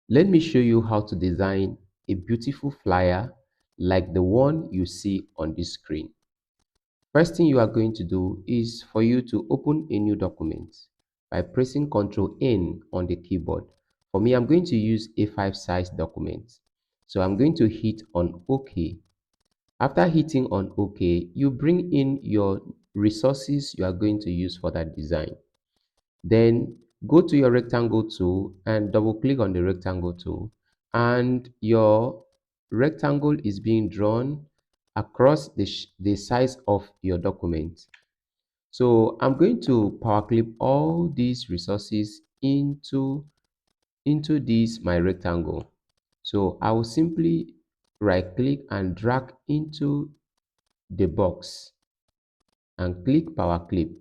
Let me show you how to design a beautiful flyer like the one you see on this screen. First thing you are going to do is for you to open a new document by pressing Ctrl N on the keyboard. For me, I'm going to use A5 size document. So I'm going to hit on OK. After hitting on OK, you bring in your resources you are going to use for that design. Then go to your rectangle tool and double click on the rectangle tool, and your rectangle is being drawn across the size of your document. So I'm going to power clip all these resources into this my rectangle. So I will simply right click and drag into the box and click power clip.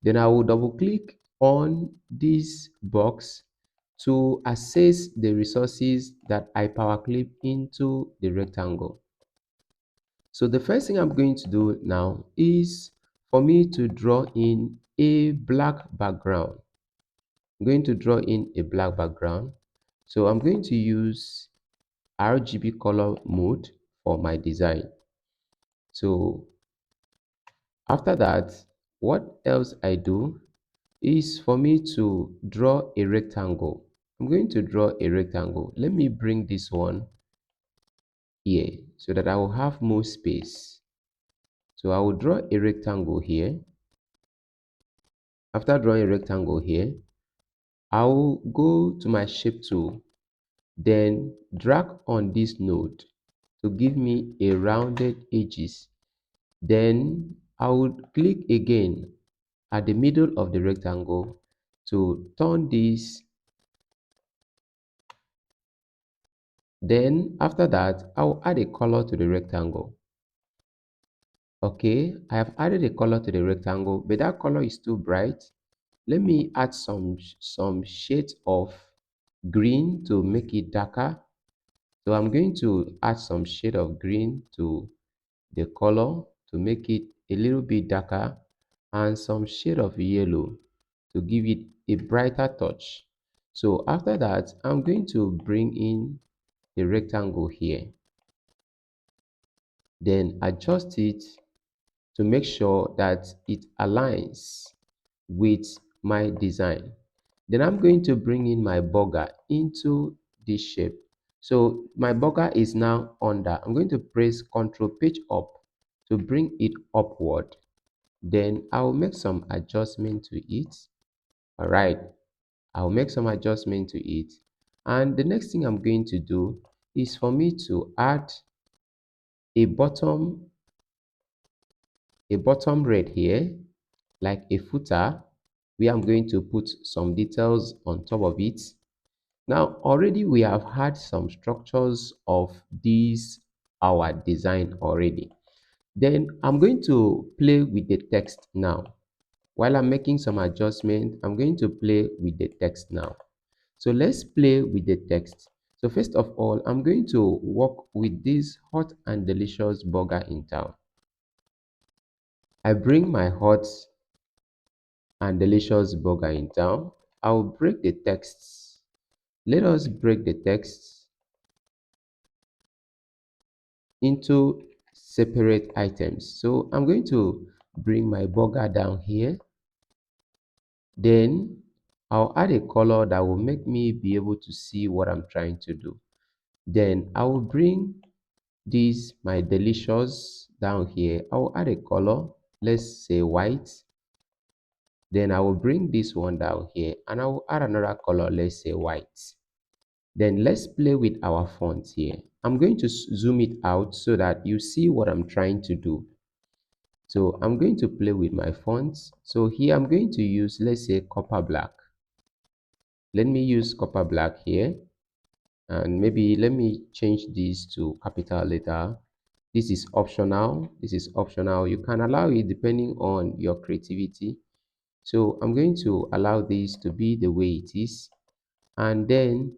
Then I will double click on this box to access the resources that I power clip into the rectangle. So the first thing I'm going to do now is for me to draw in a black background. I'm going to draw in a black background. So I'm going to use RGB color mode for my design. So after that, what else I do is for me to draw a rectangle. I'm going to draw a rectangle. Let me bring this one here so that I will have more space. So I will draw a rectangle here. After drawing a rectangle here, I will go to my shape tool, then drag on this node to give me a rounded edges. Then I would click again at the middle of the rectangle to turn this. Then after that, I will add a color to the rectangle. Okay, I have added a color to the rectangle, but that color is too bright. Let me add some shades of green to make it darker. So I'm going to add some shade of green to the color to make it a little bit darker, and some shade of yellow to give it a brighter touch. So after that, I'm going to bring in the rectangle here, then adjust it to make sure that it aligns with my design. Then I'm going to bring in my burger into this shape. So my burger is now under. I'm going to press Ctrl page up to bring it upward. Then I'll make some adjustment to it. All right, I'll make some adjustment to it. And the next thing I'm going to do is for me to add a bottom red here, like a footer, where I'm going to put some details on top of it. Now already we have had some structures of this our design already. Then I'm going to play with the text now. While I'm making some adjustment, I'm going to play with the text now. So let's play with the text. So first of all, I'm going to work with this hot and delicious burger in town. I bring my hot and delicious burger in town. I'll break the texts. Let us break the text into separate items. So I'm going to bring my burger down here. Then I'll add a color that will make me be able to see what I'm trying to do. Then I will bring this my delicious down here. I will add a color, let's say white. Then I will bring this one down here and I will add another color, let's say white. Then let's play with our fonts here. I'm going to zoom it out so that you see what I'm trying to do. So I'm going to play with my fonts. So here I'm going to use, let's say, copper black. Let me use copper black here, and maybe let me change this to capital letter. This is optional. This is optional. You can allow it depending on your creativity. So I'm going to allow this to be the way it is, and then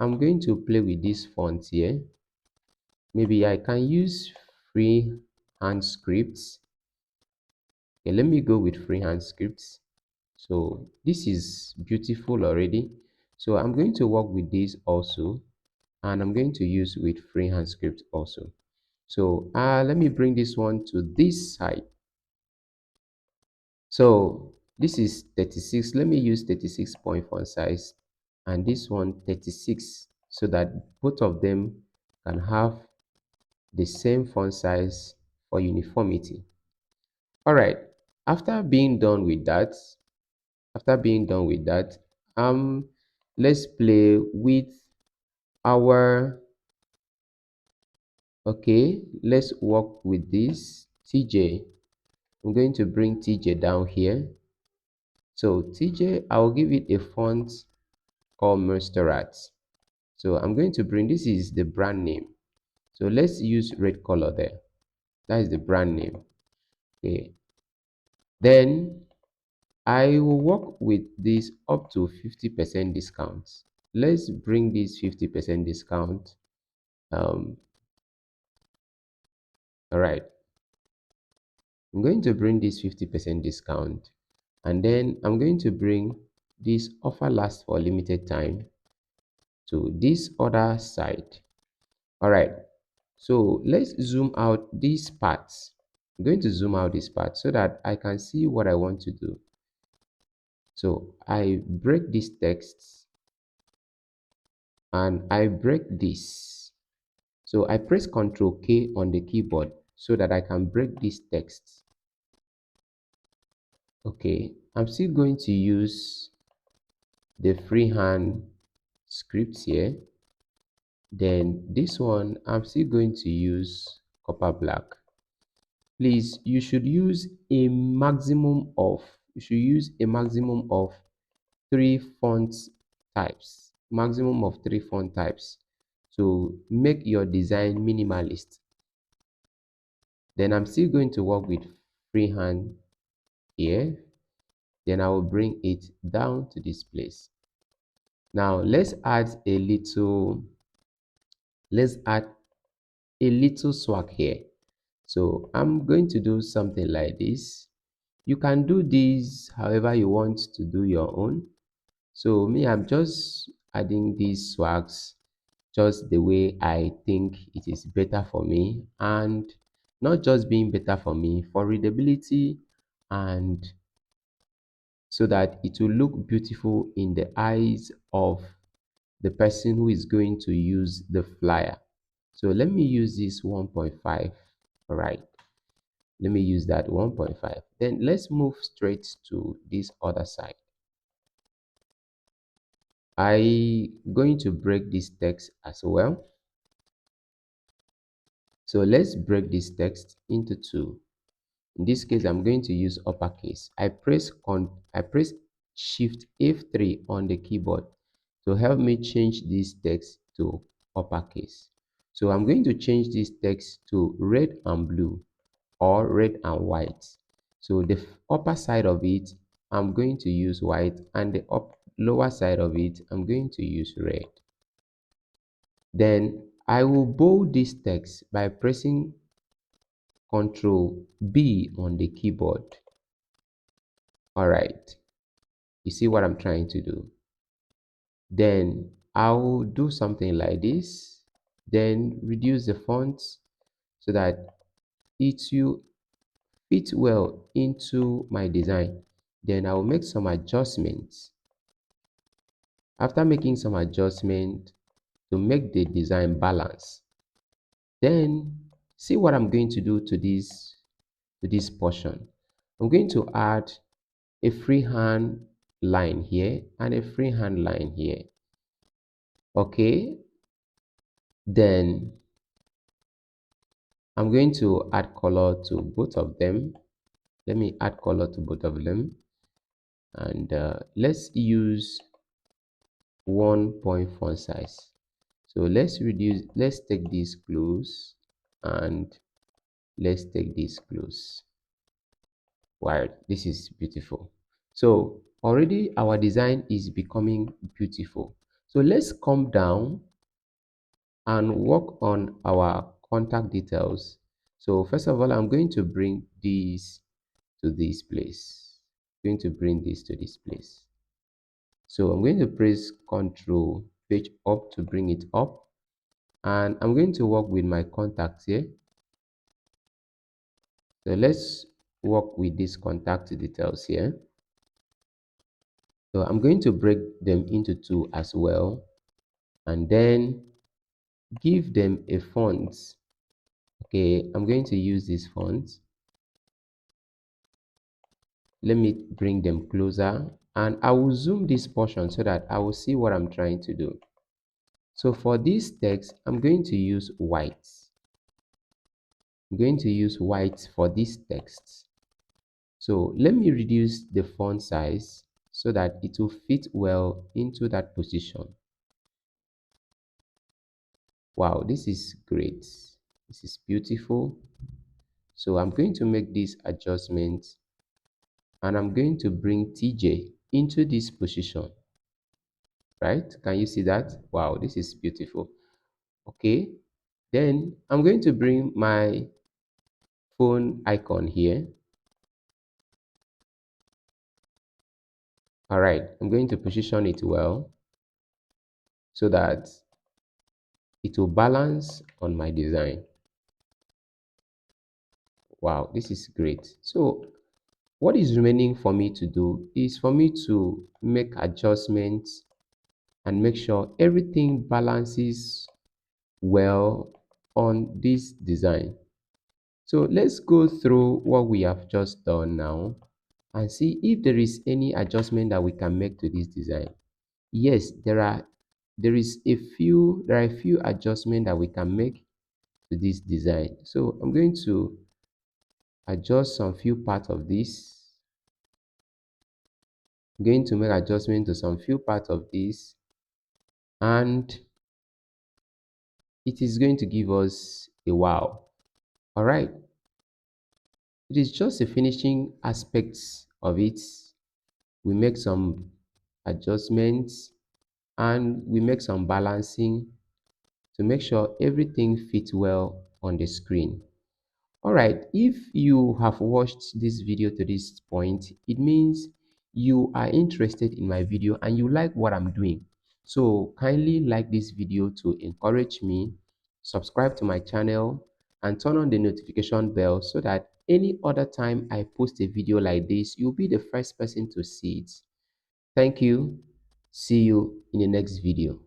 I'm going to play with this font here. Maybe I can use freehand scripts. Okay, let me go with freehand scripts. So this is beautiful already. So I'm going to work with this also, and I'm going to use with freehand script also. So let me bring this one to this side. So this is 36. Let me use 36 point font size, and this one 36, so that both of them can have the same font size for uniformity. All right. After being done with that, after being done with that, let's play with our, okay, let's work with this TJ. I'm going to bring TJ down here. So TJ, I'll give it a font called MASTERCLASS. So I'm going to bring, this is the brand name. So let's use red color there. That is the brand name. Okay. Then I will work with this up to 50% discount. Let's bring this 50% discount. All right. I'm going to bring this 50% discount, and then I'm going to bring this offer lasts for a limited time to this other side. All right. So let's zoom out these parts. I'm going to zoom out this part so that I can see what I want to do. So I break this text and I break this. So I press Ctrl K on the keyboard so that I can break this text. Okay, I'm still going to use the freehand script here. Then this one, I'm still going to use copper black. Please, you should use a maximum of, three font types, maximum of 3 font types to make your design minimalist. Then I'm still going to work with freehand here. Then I will bring it down to this place. Now let's add a little swag here. So I'm going to do something like this. You can do this however you want to do your own. So me, I'm just adding these swags just the way I think it is better for me, and not just being better for me, for readability, and so that it will look beautiful in the eyes of the person who is going to use the flyer. So let me use this 1.5. All right, let me use that 1.5. Then let's move straight to this other side. I'm going to break this text as well. So let's break this text into two. In this case, I'm going to use uppercase. I press Shift F3 on the keyboard to help me change this text to uppercase. So I'm going to change this text to red and blue, or red and white. So the upper side of it, I'm going to use white, and the lower side of it, I'm going to use red. Then I will bold this text by pressing Ctrl B on the keyboard. All right, you see what I'm trying to do. Then I'll do something like this, then reduce the font so that it will fit well into my design. Then I'll make some adjustments. After making some adjustment to make the design balance, then see what I'm going to do to this portion. I'm going to add a freehand line here and a freehand line here. Okay, then I'm going to add color to both of them. Let me add color to both of them, and let's use 1 point font size. So let's take this close, and let's take this close. Wow, this is beautiful. So already our design is becoming beautiful. So let's come down and work on our contact details. So first of all, I'm going to bring these to this place. I'm going to bring this to this place. So I'm going to press Ctrl page up to bring it up, and I'm going to work with my contacts here. So let's work with these contact details here. So I'm going to break them into two as well, and then give them a font. Okay, I'm going to use this font. Let me bring them closer, and I will zoom this portion so that I will see what I'm trying to do. So for this text, I'm going to use white. I'm going to use white for this text. So let me reduce the font size so that it will fit well into that position. Wow, this is great. This is beautiful. So I'm going to make this adjustment, and I'm going to bring TJ into this position. Right? Can you see that? Wow, this is beautiful. Okay. Then I'm going to bring my phone icon here. All right, I'm going to position it well so that it will balance on my design. Wow, this is great. So what is remaining for me to do is for me to make adjustments and make sure everything balances well on this design. So let's go through what we have just done now and see if there is any adjustment that we can make to this design. Yes, there are a few adjustments that we can make to this design. So I'm going to adjust some few parts of this. I'm going to make adjustment to some few parts of this, and it is going to give us a wow. All right, it is just the finishing aspects of it. We make some adjustments and we make some balancing to make sure everything fits well on the screen. All right, if you have watched this video to this point, it means you are interested in my video and you like what I'm doing. So kindly like this video to encourage me, subscribe to my channel, and turn on the notification bell so that any other time I post a video like this, you'll be the first person to see it. Thank you. See you in the next video.